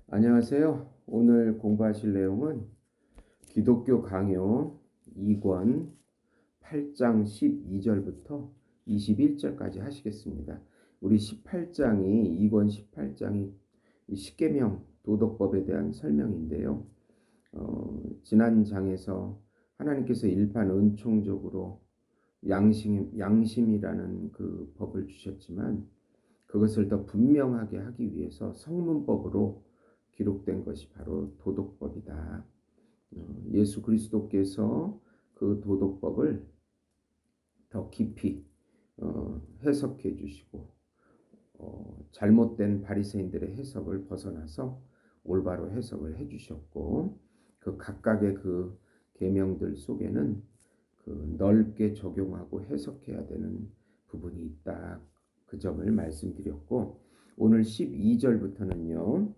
안녕하세요. 오늘 공부하실 내용은 기독교 강요 2권 8장 12절부터 21절까지 하시겠습니다. 우리 18장이 2권 18장이 십계명 도덕법에 대한 설명인데요. 지난 장에서 하나님께서 일반 은총적으로 양심이라는 그 법을 주셨지만 그것을 더 분명하게 하기 위해서 성문법으로 기록된 것이 바로 도덕법이다. 예수 그리스도께서 그 도덕법을 더 깊이 해석해 주시고 잘못된 바리새인들의 해석을 벗어나서 올바로 해석을 해 주셨고 그 각각의 그 계명들 속에는 그 넓게 적용하고 해석해야 되는 부분이 있다. 그 점을 말씀드렸고 오늘 12절부터는요.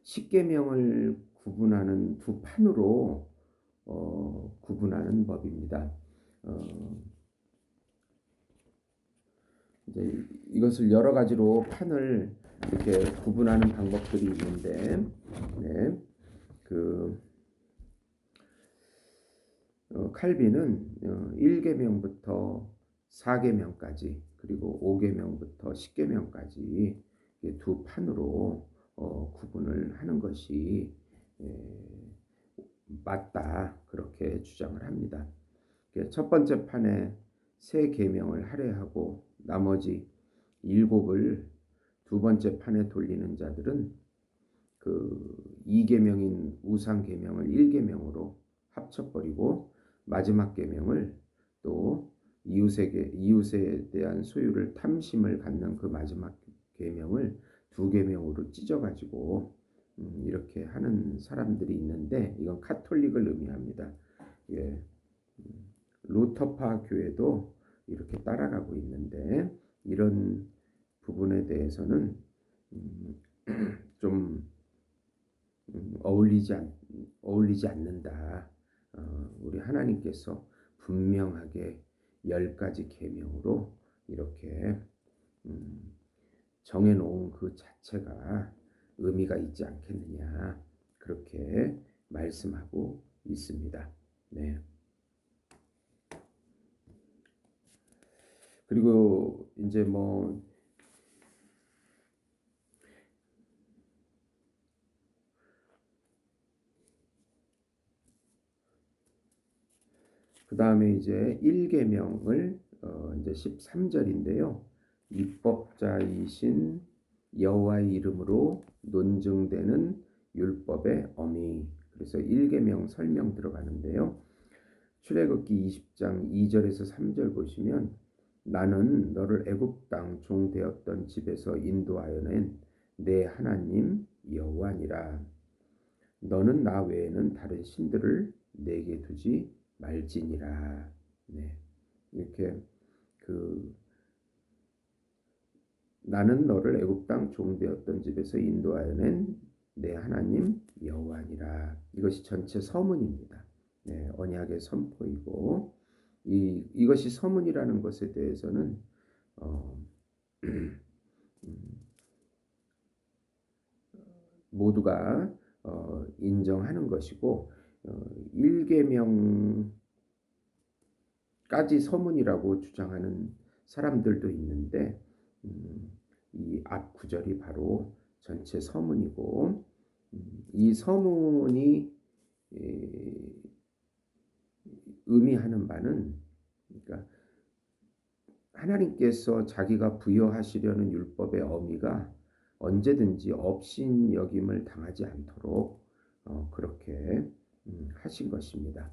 십계명을 구분하는 두 판으로 구분하는 법입니다. 이제 이것을 여러 가지로 판을 이렇게 구분하는 방법들이 있는데, 네, 칼빈은 1계명부터 4계명까지 그리고 5계명부터 10계명까지 두 판으로 구분을 하는 것이 맞다 그렇게 주장을 합니다. 첫 번째 판에 세 계명을 할애하고 나머지 7을 두 번째 판에 돌리는 자들은 그 2계명인 우상 계명을 1계명으로 합쳐버리고 마지막 계명을 또 이웃에 대한 소유를 탐심을 갖는 그 마지막 계명을 두 계명으로 찢어가지고 이렇게 하는 사람들이 있는데 이건 카톨릭을 의미합니다. 예, 루터파 교회도 이렇게 따라가고 있는데 이런 부분에 대해서는 좀 어울리지 않는다. 우리 하나님께서 분명하게 10가지 계명으로 이렇게 정해놓은 그 자체가 의미가 있지 않겠느냐 그렇게 말씀하고 있습니다. 네. 그리고 이제 그 다음에 이제 1계명을 이제 13절인데요. 입법자이신 여호와의 이름으로 논증되는 율법의 어미. 그래서 1계명 설명 들어가는데요. 출애굽기 20장 2절에서 3절 보시면 나는 너를 애굽 땅 종 되었던 집에서 인도하여 낸 내 하나님 여호와니라. 너는 나 외에는 다른 신들을 내게 두지 말지니라. 네. 이렇게 나는 너를 애굽 땅 종 되었던 집에서 인도하여 낸 내 하나님 여호와니라. 이것이 전체 서문입니다. 네, 언약의 선포이고 이것이 서문이라는 것에 대해서는 모두가 인정하는 것이고 1계명까지 서문이라고 주장하는 사람들도 있는데 이 앞 구절이 바로 전체 서문이고 이 서문이 의미하는 바는 그러니까 하나님께서 자기가 부여하시려는 율법의 어미가 언제든지 업신여김을 당하지 않도록 그렇게 하신 것입니다.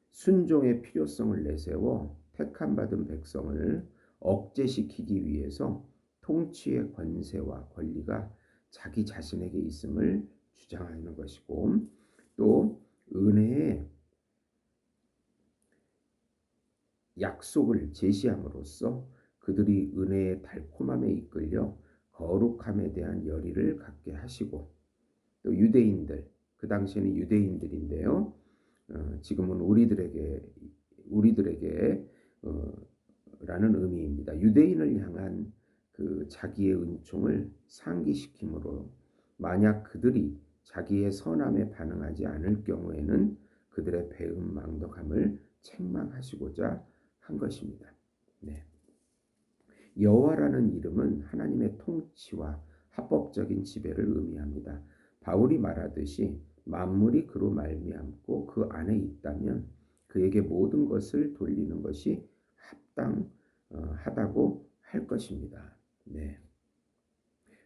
순종의 필요성을 내세워 택함받은 백성을 억제시키기 위해서 통치의 권세와 권리가 자기 자신에게 있음을 주장하는 것이고 또 은혜의 약속을 제시함으로써 그들이 은혜의 달콤함에 이끌려 거룩함에 대한 열의를 갖게 하시고 또 유대인들, 그 당시에는 유대인들인데요. 지금은 우리들에게 라는 의미입니다. 유대인을 향한 그 자기의 은총을 상기시키므로 만약 그들이 자기의 선함에 반응하지 않을 경우에는 그들의 배은망덕함을 책망하시고자 한 것입니다. 네. 여호와라는 이름은 하나님의 통치와 합법적인 지배를 의미합니다. 바울이 말하듯이 만물이 그로 말미암고 그 안에 있다면 그에게 모든 것을 돌리는 것이 합당하다고 할 것입니다. 네.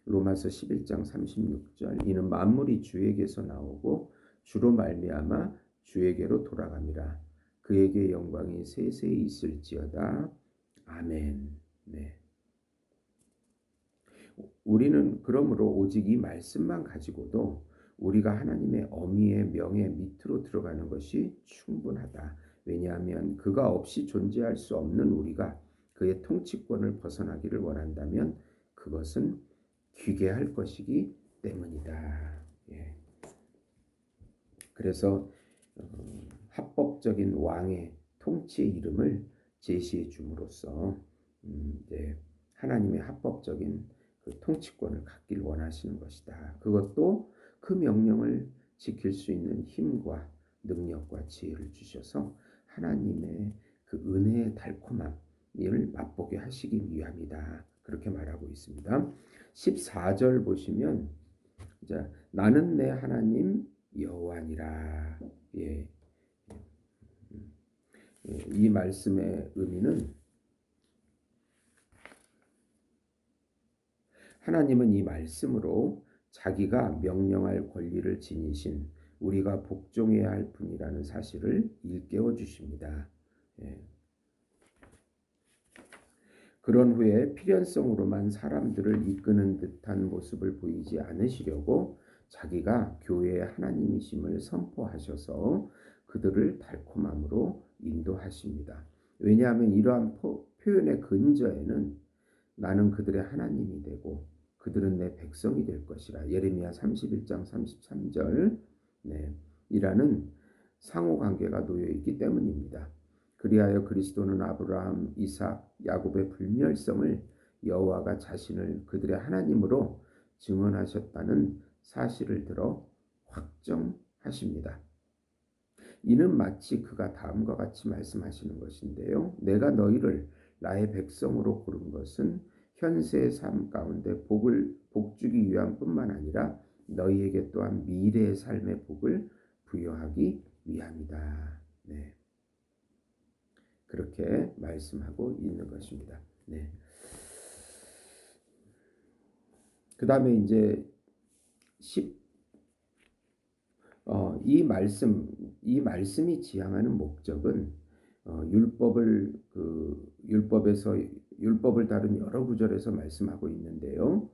로마서 11장 36절 이는 만물이 주에게서 나오고 주로 말미암아 주에게로 돌아갑니다. 그에게 영광이 세세히 있을지어다. 아멘. 네. 우리는 그러므로 오직 이 말씀만 가지고도 우리가 하나님의 어미의 명예 밑으로 들어가는 것이 충분하다. 왜냐하면 그가 없이 존재할 수 없는 우리가 그의 통치권을 벗어나기를 원한다면 그것은 귀개할 것이기 때문이다. 예. 그래서 합법적인 왕의 통치의 이름을 제시해 줌으로써 이제 하나님의 합법적인 그 통치권을 갖길 원하시는 것이다. 그것도 그 명령을 지킬 수 있는 힘과 능력과 지혜를 주셔서 하나님의 그 은혜의 달콤함을 맛보게 하시기 위함이다. 그렇게 말하고 있습니다. 14절 보시면 자, 나는 내 하나님 여호와니라. 예. 이 말씀의 의미는 하나님은 이 말씀으로 자기가 명령할 권리를 지니신 우리가 복종해야 할 분이라는 사실을 일깨워 주십니다. 예. 그런 후에 필연성으로만 사람들을 이끄는 듯한 모습을 보이지 않으시려고 자기가 교회의 하나님이심을 선포하셔서 그들을 달콤함으로 인도하십니다. 왜냐하면 이러한 표현의 근저에는 나는 그들의 하나님이 되고 그들은 내 백성이 될 것이라 예레미야 31장 33절 네, 이라는 상호관계가 놓여 있기 때문입니다. 그리하여 그리스도는 아브라함, 이삭, 야곱의 불멸성을 여호와가 자신을 그들의 하나님으로 증언하셨다는 사실을 들어 확정하십니다. 이는 마치 그가 다음과 같이 말씀하시는 것인데요. 내가 너희를 나의 백성으로 고른 것은 현세의 삶 가운데 복 주기 위함 뿐만 아니라 너희에게 또한 미래의 삶의 복을 부여하기 위함이다. 네. 그렇게 말씀하고 있는 것입니다. 네. 그 다음에 이제 이 말씀이 지향하는 목적은 율법을 다룬 여러 구절에서 말씀하고 있는데요.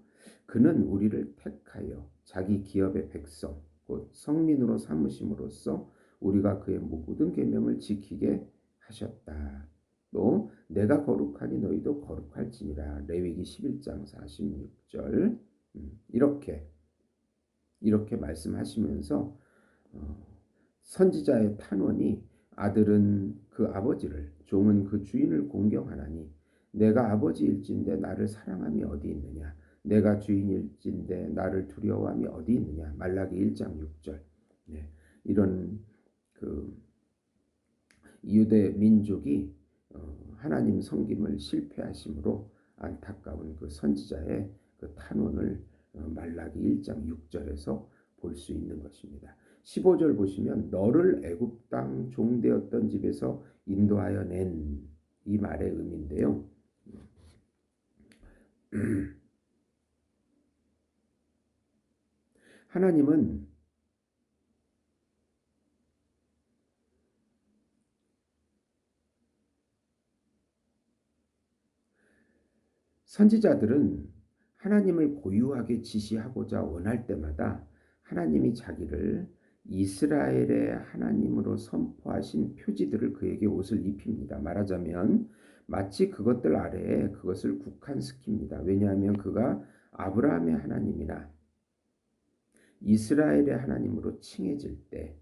그는 우리를 택하여 자기 기업의 백성 곧 성민으로 삼으심으로써 우리가 그의 모든 계명을 지키게 하셨다. 또 내가 거룩하니 너희도 거룩할지니라. 레위기 11장 46절 이렇게 말씀하시면서 선지자의 탄원이 아들은 그 아버지를 종은 그 주인을 공경하나니 내가 아버지일진데 나를 사랑함이 어디 있느냐 내가 주인일진데 나를 두려워함이 어디 있느냐 말라기 1장 6절 네, 이런 그 유대 민족이 하나님 섬김을 실패하심으로 안타까운 그 선지자의 그 탄원을 말라기 1장 6절에서 볼 수 있는 것입니다. 15절 보시면 너를 애굽 땅 종되었던 집에서 인도하여 낸 이 말의 의미인데요. 하나님은 선지자들은 하나님을 고유하게 지시하고자 원할 때마다 하나님이 자기를 이스라엘의 하나님으로 선포하신 표지들을 그에게 옷을 입힙니다. 말하자면 마치 그것들 아래에 그것을 국한시킵니다. 왜냐하면 그가 아브라함의 하나님이나 이스라엘의 하나님으로 칭해질 때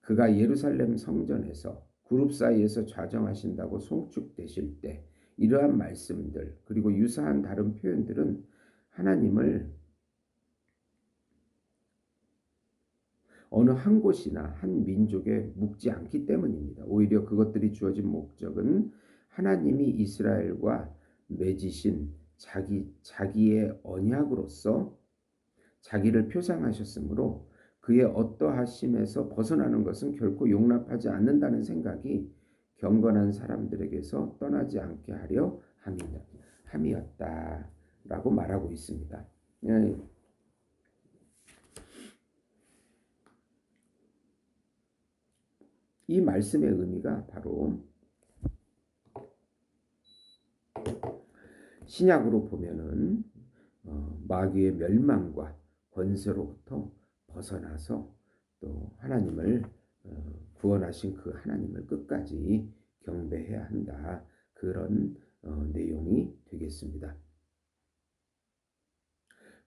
그가 예루살렘 성전에서 그룹 사이에서 좌정하신다고 송축되실 때 이러한 말씀들 그리고 유사한 다른 표현들은 하나님을 어느 한 곳이나 한 민족에 묵지 않기 때문입니다. 오히려 그것들이 주어진 목적은 하나님이 이스라엘과 맺으신 자기의 언약으로서 자기를 표상하셨으므로 그의 어떠하심에서 벗어나는 것은 결코 용납하지 않는다는 생각이 경건한 사람들에게서 떠나지 않게 하려 함이었다라고 말하고 있습니다. 이 말씀의 의미가 바로 신약으로 보면은 마귀의 멸망과 권세로부터 벗어나서 또 하나님을 구원하신 그 하나님을 끝까지 경배해야 한다. 그런 내용이 되겠습니다.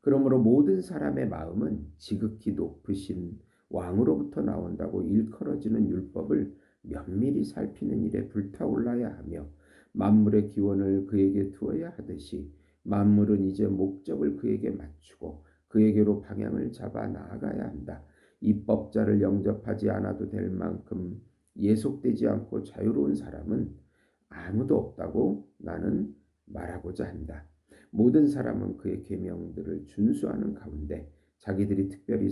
그러므로 모든 사람의 마음은 지극히 높으신 왕으로부터 나온다고 일컬어지는 율법을 면밀히 살피는 일에 불타올라야 하며 만물의 기원을 그에게 두어야 하듯이 만물은 이제 목적을 그에게 맞추고 그에게로 방향을 잡아 나아가야 한다. 입법자를 영접하지 않아도 될 만큼 예속되지 않고 자유로운 사람은 아무도 없다고 나는 말하고자 한다. 모든 사람은 그의 계명들을 준수하는 가운데 자기들이 특별히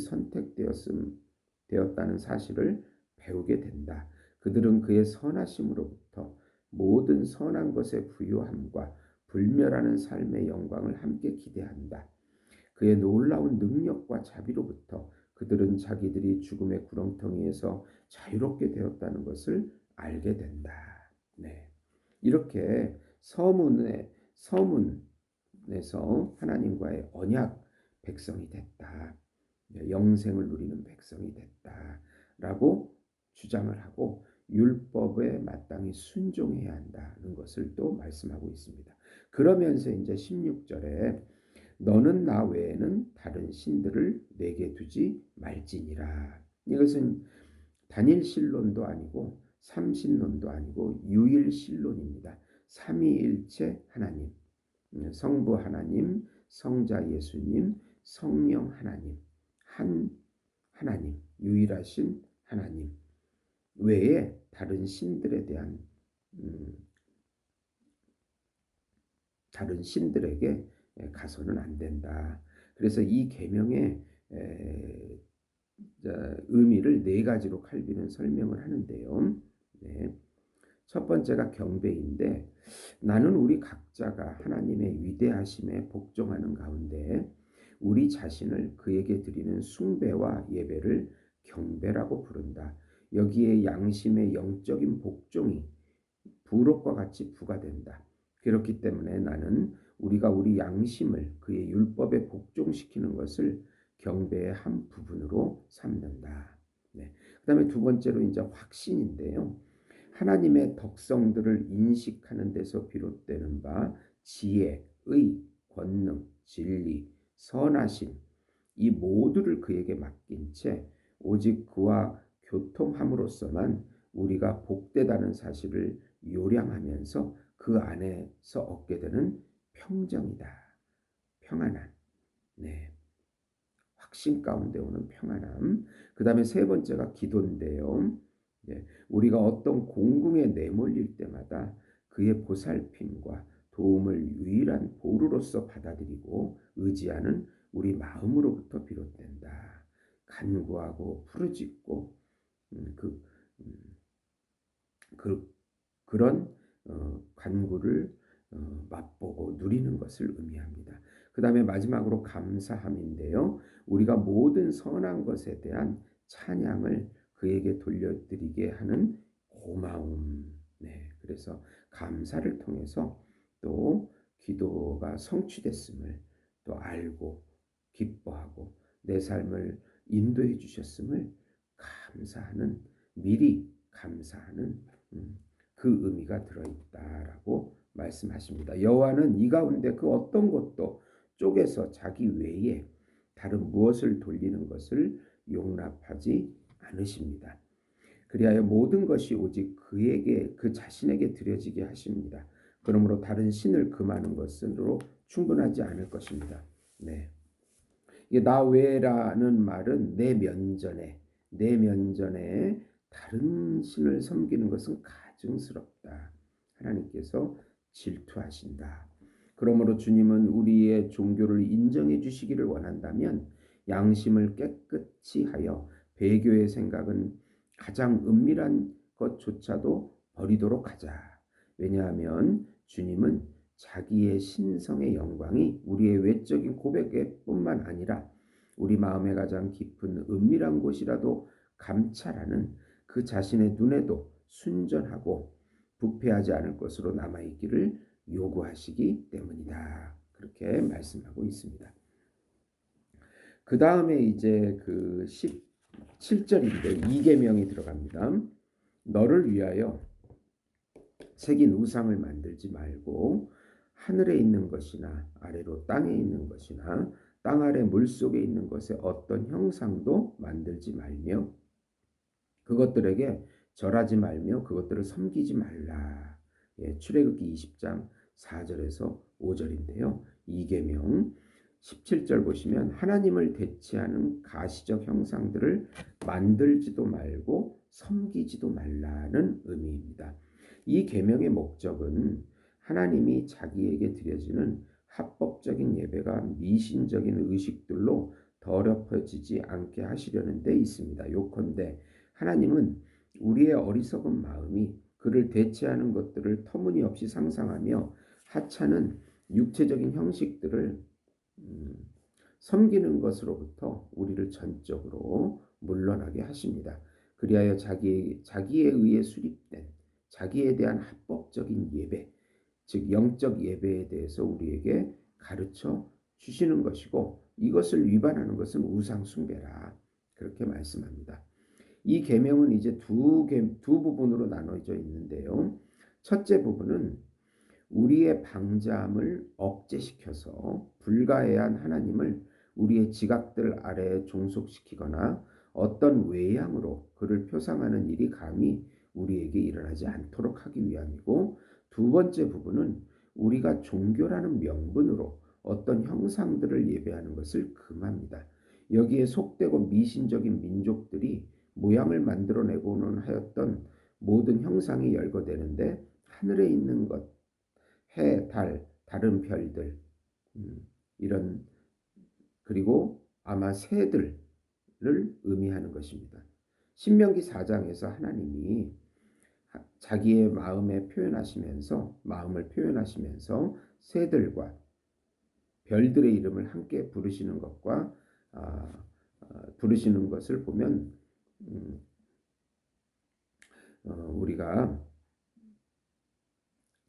되었다는 사실을 배우게 된다. 그들은 그의 선하심으로부터 모든 선한 것의 부유함과 불멸하는 삶의 영광을 함께 기대한다. 그의 놀라운 능력과 자비로부터 그들은 자기들이 죽음의 구렁텅이에서 자유롭게 되었다는 것을 알게 된다. 네. 이렇게 서문에서 하나님과의 언약 백성이 됐다. 영생을 누리는 백성이 됐다라고 주장을 하고 율법에 마땅히 순종해야 한다는 것을 또 말씀하고 있습니다. 그러면서 이제 16절에 너는 나 외에는 다른 신들을 내게 두지 말지니라. 이것은 단일신론도 아니고 삼신론도 아니고 유일신론입니다. 삼위일체 하나님, 성부 하나님, 성자 예수님, 성령 하나님, 한 하나님, 유일하신 하나님 외에 다른 신들에 대한 다른 신들에게 가서는 안 된다. 그래서 이 계명의 의미를 네 가지로 칼빈은 설명을 하는데요. 네. 첫 번째가 경배인데 나는 우리 각자가 하나님의 위대하심에 복종하는 가운데 우리 자신을 그에게 드리는 숭배와 예배를 경배라고 부른다. 여기에 양심의 영적인 복종이 부록과 같이 부과된다. 그렇기 때문에 나는 우리가 우리 양심을 그의 율법에 복종시키는 것을 경배의 한 부분으로 삼는다. 네. 그 다음에 두 번째로 이제 확신인데요. 하나님의 덕성들을 인식하는 데서 비롯되는 바 지혜, 의, 권능, 진리, 선하심 이 모두를 그에게 맡긴 채 오직 그와 교통함으로써만 우리가 복되다는 사실을 요량하면서 그 안에서 얻게 되는 평정이다. 평안함. 네. 확신 가운데 오는 평안함. 그 다음에 세 번째가 기도인데요. 네. 우리가 어떤 공궁에 내몰릴 때마다 그의 보살핌과 도움을 유일한 보루로서 받아들이고 의지하는 우리 마음으로부터 비롯된다. 간구하고 부르짖고 그런 간구를 맛보고 누리는 것을 의미합니다. 그 다음에 마지막으로 감사함인데요. 우리가 모든 선한 것에 대한 찬양을 그에게 돌려드리게 하는 고마움. 네, 그래서 감사를 통해서 또 기도가 성취됐음을 또 알고 기뻐하고 내 삶을 인도해 주셨음을 감사하는 미리 감사하는 그 의미가 들어있다라고 말씀하십니다. 여호와는 이 가운데 그 어떤 것도 쪼개서 자기 외에 다른 무엇을 돌리는 것을 용납하지 않으십니다. 그리하여 모든 것이 오직 그에게 그 자신에게 드려지게 하십니다. 그러므로 다른 신을 금하는 것으로 충분하지 않을 것입니다. 네. 이게 나 외라는 말은 내 면전에 다른 신을 섬기는 것은 가증스럽다. 하나님께서 질투하신다. 그러므로 주님은 우리의 종교를 인정해 주시기를 원한다면 양심을 깨끗이 하여 배교의 생각은 가장 은밀한 것조차도 버리도록 하자. 왜냐하면 주님은 자기의 신성의 영광이 우리의 외적인 고백뿐만 아니라 우리 마음의 가장 깊은 은밀한 곳이라도 감찰하는 그 자신의 눈에도 순전하고 부패하지 않을 것으로 남아있기를 요구하시기 때문이다. 그렇게 말씀하고 있습니다. 그 다음에 이제 그 17절인데 이계명이 들어갑니다. 너를 위하여 새긴 우상을 만들지 말고 하늘에 있는 것이나 아래로 땅에 있는 것이나 땅 아래 물속에 있는 것에 어떤 형상도 만들지 말며 그것들에게 절하지 말며 그것들을 섬기지 말라. 예, 출애굽기 20장 4절에서 5절인데요. 이계명 17절 보시면 하나님을 대체하는 가시적 형상들을 만들지도 말고 섬기지도 말라는 의미입니다. 이 계명의 목적은 하나님이 자기에게 드려지는 합법적인 예배가 미신적인 의식들로 더럽혀지지 않게 하시려는 데 있습니다. 요컨대 하나님은 우리의 어리석은 마음이 그를 대체하는 것들을 터무니없이 상상하며 하찮은 육체적인 형식들을 섬기는 것으로부터 우리를 전적으로 물러나게 하십니다. 그리하여 자기에 의해 수립된 자기에 대한 합법적인 예배, 즉 영적 예배에 대해서 우리에게 가르쳐 주시는 것이고 이것을 위반하는 것은 우상 숭배라. 그렇게 말씀합니다. 이 계명은 이제 두 부분으로 나눠져 있는데요. 첫째 부분은 우리의 방자함을 억제시켜서 불가해한 하나님을 우리의 지각들 아래에 종속시키거나 어떤 외양으로 그를 표상하는 일이 감히 우리에게 일어나지 않도록 하기 위함이고, 두 번째 부분은 우리가 종교라는 명분으로 어떤 형상들을 예배하는 것을 금합니다. 여기에 속되고 미신적인 민족들이 모양을 만들어내고는 하였던 모든 형상이 열거되는데 하늘에 있는 것, 해, 달, 다른 별들, 이런 그리고 아마 새들을 의미하는 것입니다. 신명기 4장에서 하나님이 자기의 마음을 표현하시면서 새들과 별들의 이름을 함께 부르시는 것과 부르시는 것을 보면 우리가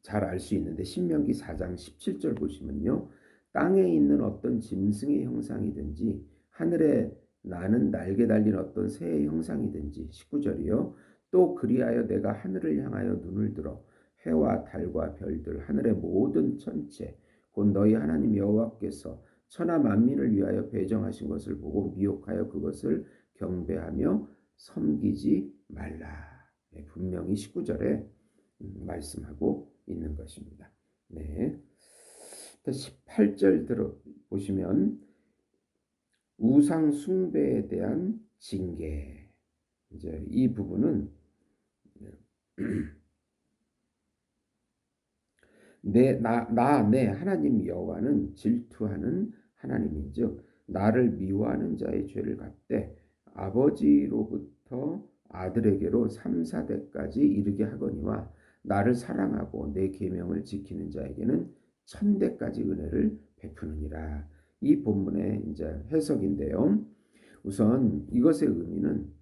잘 알 수 있는데 신명기 4장 17절 보시면요. 땅에 있는 어떤 짐승의 형상이든지 하늘에 나는 날개 달린 어떤 새의 형상이든지 19절이요. 또 그리하여 내가 하늘을 향하여 눈을 들어 해와 달과 별들 하늘의 모든 천체 곧 너희 하나님 여호와께서 천하 만민을 위하여 배정하신 것을 보고 미혹하여 그것을 경배하며 섬기지 말라. 네, 분명히 19절에 말씀하고 있는 것입니다. 네. 18절 들어보시면 우상 숭배에 대한 징계. 이제 이 부분은 내 하나님 여호와는 질투하는 하나님인즉 나를 미워하는 자의 죄를 갚되 아버지로부터 아들에게로 3, 4대까지 이르게 하거니와 나를 사랑하고 내 계명을 지키는 자에게는 1000대까지 은혜를 베푸느니라. 이 본문의 이제 해석인데요. 우선 이것의 의미는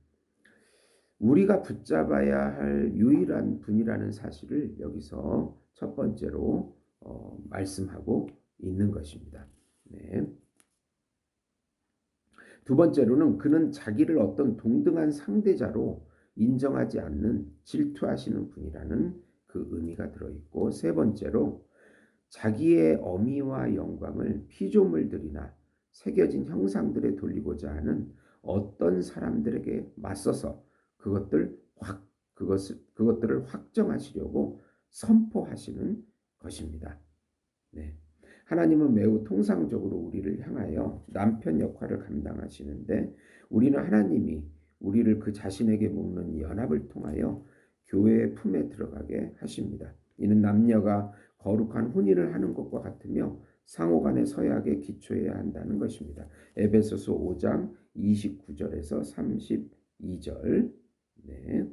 우리가 붙잡아야 할 유일한 분이라는 사실을 여기서 첫 번째로 말씀하고 있는 것입니다. 네. 두 번째로는 그는 자기를 어떤 동등한 상대자로 인정하지 않는 질투하시는 분이라는 그 의미가 들어있고, 세 번째로 자기의 어미와 영광을 피조물들이나 새겨진 형상들에 돌리고자 하는 어떤 사람들에게 맞서서 그것들을 확정하시려고 선포하시는 것입니다. 네. 하나님은 매우 통상적으로 우리를 향하여 남편 역할을 감당하시는데 우리는 하나님이 우리를 그 자신에게 묶는 연합을 통하여 교회의 품에 들어가게 하십니다. 이는 남녀가 거룩한 혼인을 하는 것과 같으며 상호간의 서약에 기초해야 한다는 것입니다. 에베소서 5장 29절에서 32절. 네.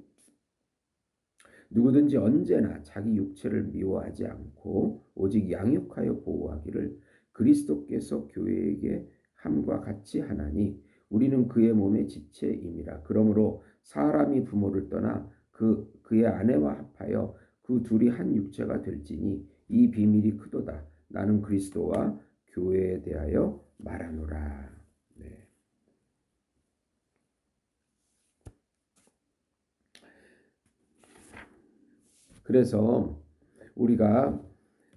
누구든지 언제나 자기 육체를 미워하지 않고 오직 양육하여 보호하기를 그리스도께서 교회에게 함과 같이 하나니 우리는 그의 몸의 지체임이라. 그러므로 사람이 부모를 떠나 그의 아내와 합하여 그 둘이 한 육체가 될지니 이 비밀이 크도다. 나는 그리스도와 교회에 대하여 말하노라. 네. 그래서 우리가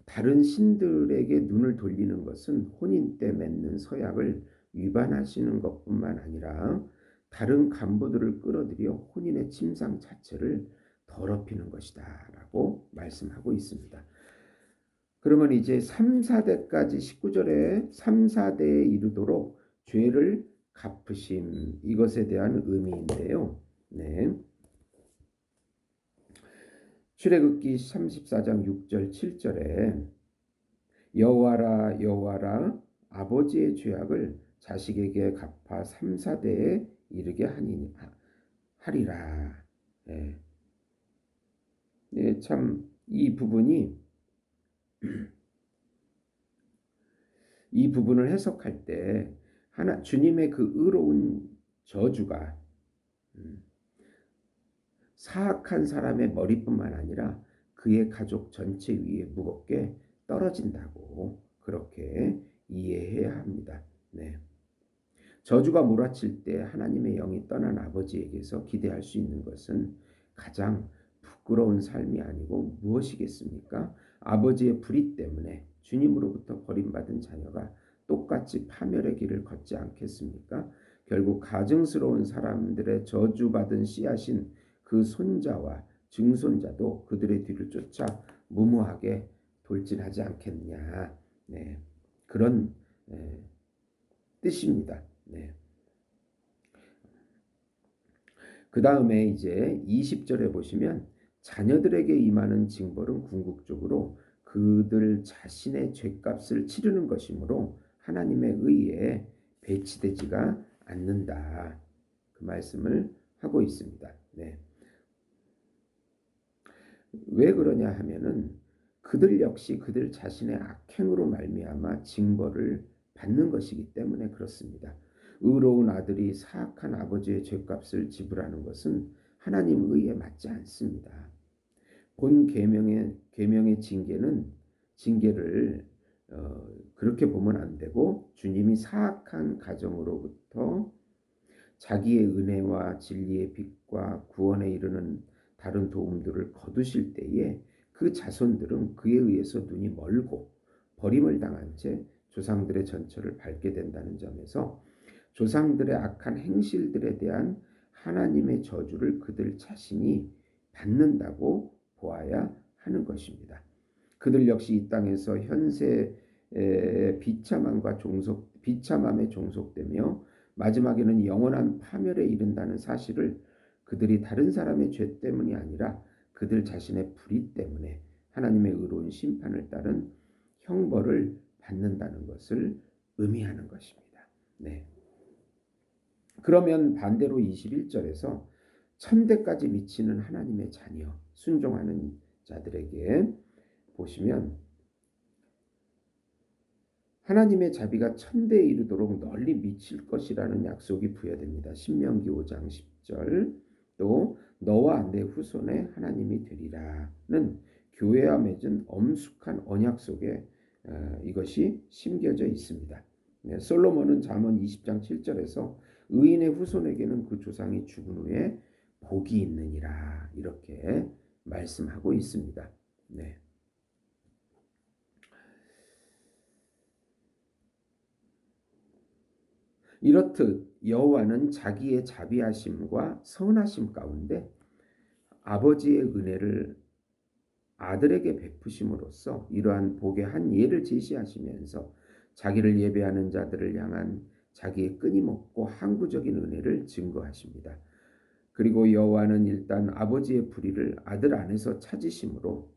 다른 신들에게 눈을 돌리는 것은 혼인 때 맺는 서약을 위반하시는 것뿐만 아니라 다른 간부들을 끌어들여 혼인의 침상 자체를 더럽히는 것이다 라고 말씀하고 있습니다. 그러면 이제 3, 4대까지 19절에 3, 4대에 이르도록 죄를 갚으심, 이것에 대한 의미인데요. 네. 출애굽기 34장 6절 7절에 여호와라 여호와라 아버지의 죄악을 자식에게 갚아 3, 4대에 이르게 하리라. 네. 네, 참 이 부분을 해석할 때 주님의 그 의로운 저주가 사악한 사람의 머리뿐만 아니라 그의 가족 전체 위에 무겁게 떨어진다고 그렇게 이해해야 합니다. 네. 저주가 몰아칠 때 하나님의 영이 떠난 아버지에게서 기대할 수 있는 것은 가장 부끄러운 삶이 아니고 무엇이겠습니까? 아버지의 불의 때문에 주님으로부터 버림받은 자녀가 똑같이 파멸의 길을 걷지 않겠습니까? 결국 가증스러운 사람들의 저주받은 씨앗인 그 손자와 증손자도 그들의 뒤를 쫓아 무모하게 돌진하지 않겠냐. 네, 그런 뜻입니다. 네. 그 다음에 이제 20절에 보시면 자녀들에게 임하는 징벌은 궁극적으로 그들 자신의 죄값을 치르는 것이므로 하나님의 의에 배치되지가 않는다. 그 말씀을 하고 있습니다. 네. 왜 그러냐 하면은 그들 역시 그들 자신의 악행으로 말미암아 징벌을 받는 것이기 때문에 그렇습니다. 의로운 아들이 사악한 아버지의 죄값을 지불하는 것은 하나님 의에 맞지 않습니다. 본 계명의 징계를 그렇게 보면 안 되고 주님이 사악한 가정으로부터 자기의 은혜와 진리의 빛과 구원에 이르는 다른 도움들을 거두실 때에 그 자손들은 그에 의해서 눈이 멀고 버림을 당한 채 조상들의 전처를 밟게 된다는 점에서 조상들의 악한 행실들에 대한 하나님의 저주를 그들 자신이 받는다고 보아야 하는 것입니다. 그들 역시 이 땅에서 현세 비참함에 종속되며 마지막에는 영원한 파멸에 이른다는 사실을 그들이 다른 사람의 죄 때문이 아니라 그들 자신의 불의 때문에 하나님의 의로운 심판을 따른 형벌을 받는다는 것을 의미하는 것입니다. 네. 그러면 반대로 21절에서 천대까지 미치는 하나님의 자녀, 순종하는 자들에게 보시면 하나님의 자비가 천대에 이르도록 널리 미칠 것이라는 약속이 부여됩니다. 신명기 5장 10절 또 너와 내 후손의 하나님이 되리라는 교회와 맺은 엄숙한 언약 속에 이것이 심겨져 있습니다. 네, 솔로몬은 잠언 20장 7절에서 의인의 후손에게는 그 조상이 죽은 후에 복이 있느니라 이렇게 말씀하고 있습니다. 네. 이렇듯 여호와는 자기의 자비하심과 선하심 가운데 아버지의 은혜를 아들에게 베푸심으로써 이러한 복의 한 예를 제시하시면서 자기를 예배하는 자들을 향한 자기의 끊임없고 항구적인 은혜를 증거하십니다. 그리고 여호와는 일단 아버지의 불의를 아들 안에서 찾으심으로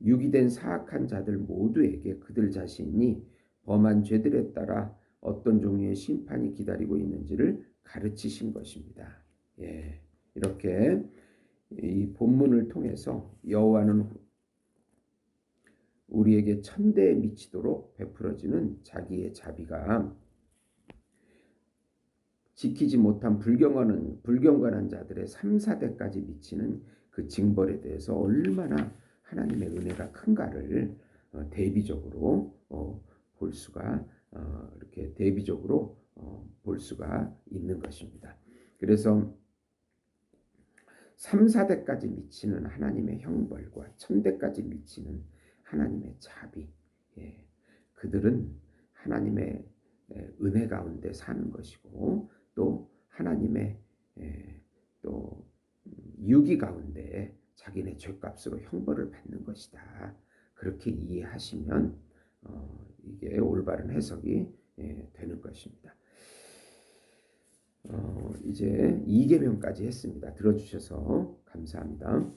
유기된 사악한 자들 모두에게 그들 자신이 범한 죄들에 따라 어떤 종류의 심판이 기다리고 있는지를 가르치신 것입니다. 예, 이렇게 이 본문을 통해서 여호와는 우리에게 천대에 미치도록 베풀어지는 자기의 자비가 지키지 못한 불경건한 자들의 3, 4대까지 미치는 그 징벌에 대해서 얼마나 하나님의 은혜가 큰가를 대비적으로 볼 수가 이렇게 대비적으로 볼 수가 있는 것입니다. 그래서 3, 4대까지 미치는 하나님의 형벌과 1000대까지 미치는 하나님의 자비, 예, 그들은 하나님의 은혜 가운데 사는 것이고 또 하나님의 또 유기 가운데 자기네 죄값으로 형벌을 받는 것이다. 그렇게 이해하시면 이게 올바른 해석이 되는 것입니다. 이제 2계명까지 했습니다. 들어주셔서 감사합니다.